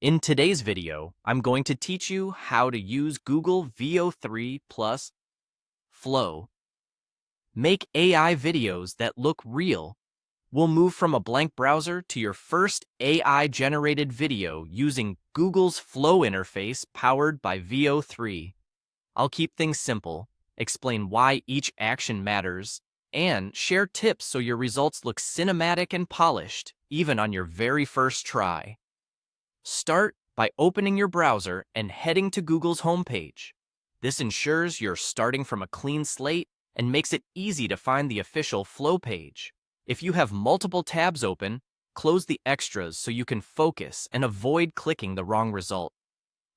In today's video, I'm going to teach you how to use Google Veo3 plus Flow. Make AI videos that look real. We'll move from a blank browser to your first AI-generated video using Google's Flow interface powered by Veo3. I'll keep things simple, explain why each action matters, and share tips so your results look cinematic and polished, even on your very first try. Start by opening your browser and heading to Google's homepage. This ensures you're starting from a clean slate and makes it easy to find the official Flow page. If you have multiple tabs open, close the extras so you can focus and avoid clicking the wrong result.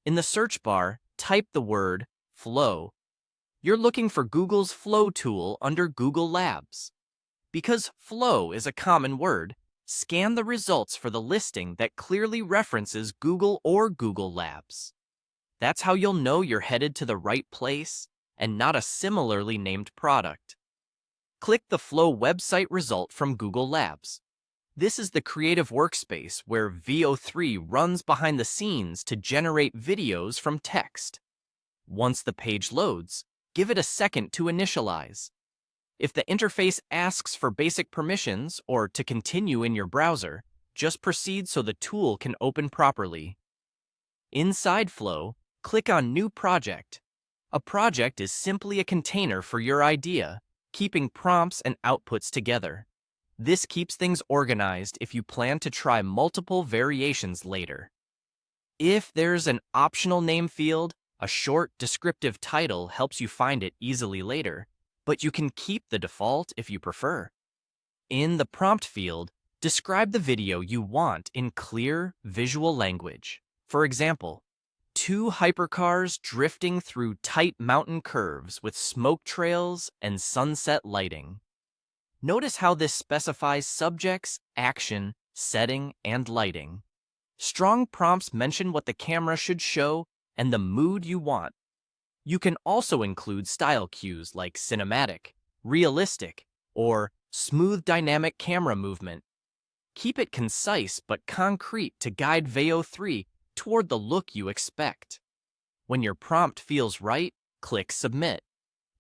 In the search bar, type the word Flow. You're looking for Google's Flow tool under Google Labs. Because Flow is a common word, scan the results for the listing that clearly references Google or Google Labs. That's how you'll know you're headed to the right place and not a similarly named product. Click the Flow website result from Google Labs. This is the creative workspace where Veo3 runs behind the scenes to generate videos from text. Once the page loads, give it a second to initialize. If the interface asks for basic permissions or to continue in your browser, just proceed so the tool can open properly. Inside Flow, click on New Project. A project is simply a container for your idea, keeping prompts and outputs together. This keeps things organized if you plan to try multiple variations later. If there's an optional name field, a short, descriptive title helps you find it easily later, but you can keep the default if you prefer. In the prompt field, describe the video you want in clear, visual language. For example, 2 hypercars drifting through tight mountain curves with smoke trails and sunset lighting. Notice how this specifies subjects, action, setting, and lighting. Strong prompts mention what the camera should show and the mood you want. You can also include style cues like cinematic, realistic, or smooth dynamic camera movement. Keep it concise but concrete to guide Veo3 toward the look you expect. When your prompt feels right, click Submit.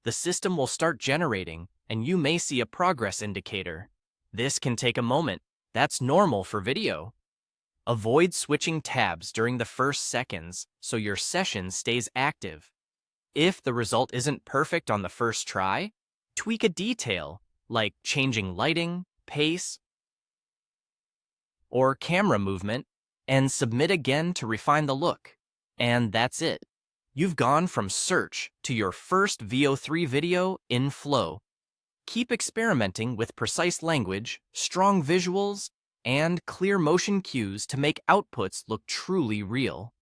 The system will start generating, and you may see a progress indicator. This can take a moment. That's normal for video. Avoid switching tabs during the first seconds so your session stays active. If the result isn't perfect on the first try, tweak a detail like changing lighting, pace, or camera movement, and submit again to refine the look. And that's it. You've gone from search to your first Veo3 video in Flow. Keep experimenting with precise language, strong visuals, and clear motion cues to make outputs look truly real.